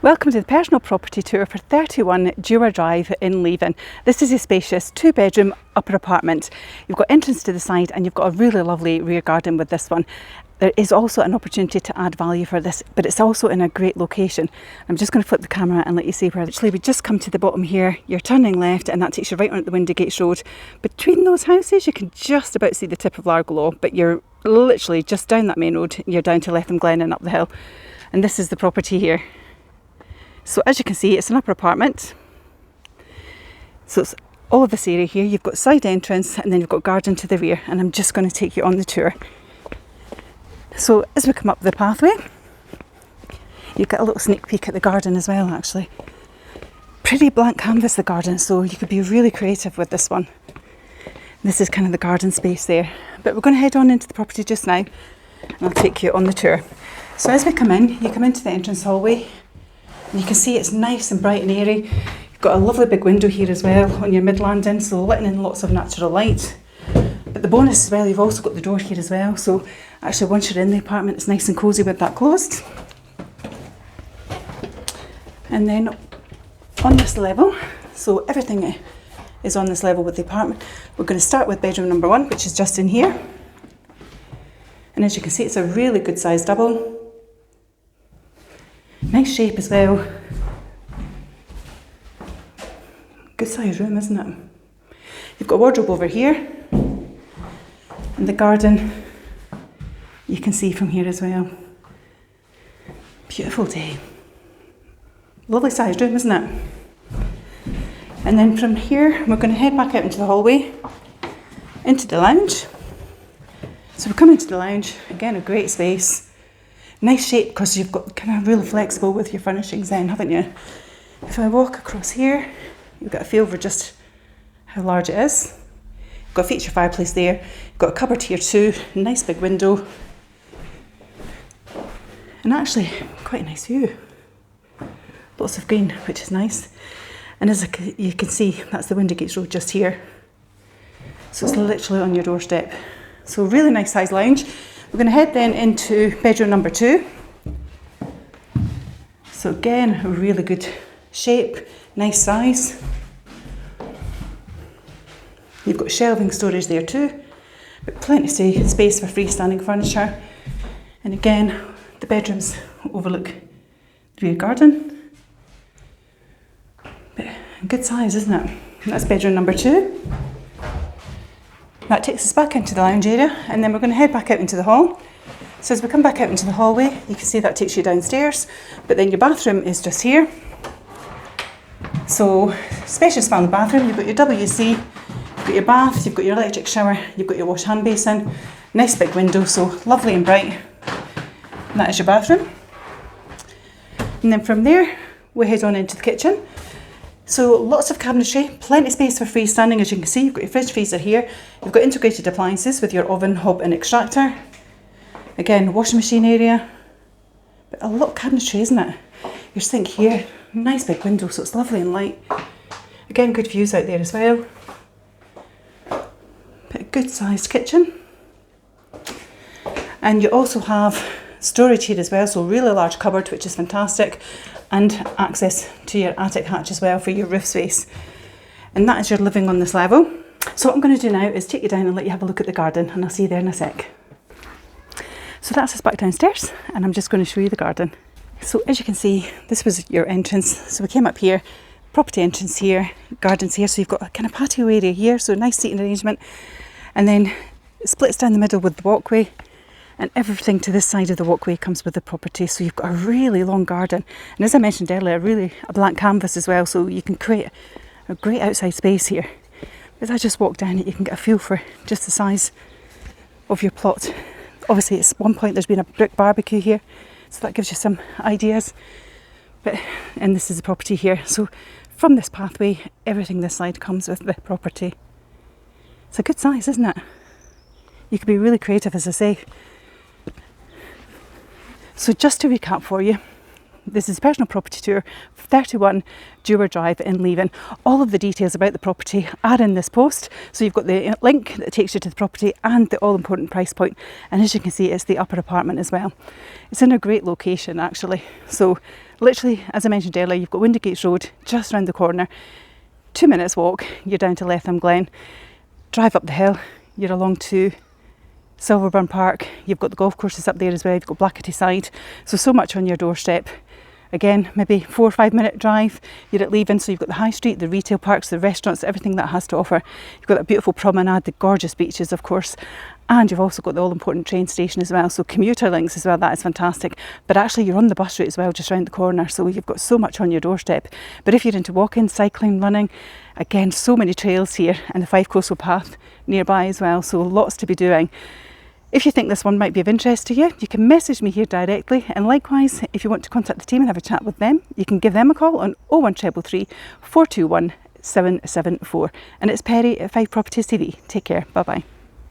Welcome to the personal property tour for 31 Dewar Drive in Leven. This is a spacious 2-bedroom upper apartment. You've got entrance to the side and you've got a really lovely rear garden with this one. There is also an opportunity to add value for this, but it's also in a great location. I'm just going to flip the camera and let you see where actually we just come to the bottom here. You're turning left and that takes you right on at the Windygates Road. Between those houses you can just about see the tip of Larglow, but you're literally just down that main road. You're down to Letham Glen and up the hill. And this is the property here. So as you can see, it's an upper apartment. So it's all of this area here. You've got side entrance and then you've got garden to the rear, and I'm just going to take you on the tour. So as we come up the pathway, you get a little sneak peek at the garden as well actually. Pretty blank canvas, the garden, so you could be really creative with this one. This is kind of the garden space there. But we're going to head on into the property just now and I'll take you on the tour. So as we come in, you come into the entrance hallway. And you can see it's nice and bright and airy. You've got a lovely big window here as well on your mid-landing, so letting in lots of natural light. But the bonus as well, you've also got the door here as well, so actually once you're in the apartment it's nice and cosy with that closed. And then on this level, so everything is on this level with the apartment. We're going to start with bedroom number 1, which is just in here. And as you can see, it's a really good size double. Nice shape as well. Good size room, isn't it? You've got a wardrobe over here. And the garden you can see from here as well. Beautiful day. Lovely sized room, isn't it? And then from here we're going to head back out into the hallway, into the lounge. So we come into the lounge, again a great space. Nice shape because you've got kind of really flexible with your furnishings then, haven't you? If I walk across here, you've got a feel for just how large it is. You've got a feature fireplace there. You've got a cupboard here too, nice big window. And actually quite a nice view. Lots of green, which is nice. And as you can see, that's the Windygates Road just here. So it's literally on your doorstep. So really nice size lounge. We're going to head then into bedroom number 2. So again, a really good shape, nice size. You've got shelving storage there too, but plenty of space for freestanding furniture. And again, the bedrooms overlook the rear garden. But good size, isn't it? And that's bedroom number 2. That takes us back into the lounge area, and then we're going to head back out into the hall. So as we come back out into the hallway, you can see that takes you downstairs, but then your bathroom is just here. So spacious family bathroom. You've got your WC, you've got your bath, you've got your electric shower, you've got your wash hand basin, nice big window, so lovely and bright. And that is your bathroom. And then from there we head on into the kitchen. So lots of cabinetry, plenty of space for freestanding. As you can see, you've got your fridge freezer here. You've got integrated appliances with your oven, hob and extractor. Again, washing machine area. But a lot of cabinetry, isn't it? Your sink here, nice big window, so it's lovely and light. Again, good views out there as well. But a good sized kitchen. And you also have storage here as well, so really large cupboard, which is fantastic. And access to your attic hatch as well for your roof space. And that is your living on this level. So what I'm going to do now is take you down and let you have a look at the garden, and I'll see you there in a sec. So that's us back downstairs, and I'm just going to show you the garden. So as you can see, this was your entrance. So we came up here, property entrance here, gardens here, so you've got a kind of patio area here, so nice seating arrangement. And then it splits down the middle with the walkway. And everything to this side of the walkway comes with the property, so you've got a really long garden. And as I mentioned earlier, really a blank canvas as well, so you can create a great outside space here. As I just walk down it, you can get a feel for just the size of your plot. Obviously, at one point there's been a brick barbecue here, so that gives you some ideas. And this is the property here. So from this pathway, everything this side comes with the property. It's a good size, isn't it? You could be really creative, as I say. So just to recap for you, this is a personal property tour, 31 Dewar Drive in Leven. All of the details about the property are in this post. So you've got the link that takes you to the property and the all important price point. And as you can see, it's the upper apartment as well. It's in a great location actually. So Literally, as I mentioned earlier, you've got Windygates Road just round the corner. 2 minutes walk, you're down to Letham Glen. Drive up the hill, you're along to Silverburn Park. You've got the golf courses up there as well. You've got Blackety Side. So much on your doorstep. Again, maybe 4 or 5 minute drive. You're at Leven, so you've got the high street, the retail parks, the restaurants, everything that has to offer. You've got that beautiful promenade, the gorgeous beaches, of course. And you've also got the all-important train station as well. So commuter links as well, that is fantastic. But actually you're on the bus route as well, just round the corner. So you've got so much on your doorstep. But if you're into walking, cycling, running, again, so many trails here, and the Fife Coastal Path nearby as well. So lots to be doing. If you think this one might be of interest to you, you can message me here directly. And likewise, if you want to contact the team and have a chat with them, you can give them a call on 01333 421 774. And it's Perry at Fife Properties TV. Take care. Bye-bye.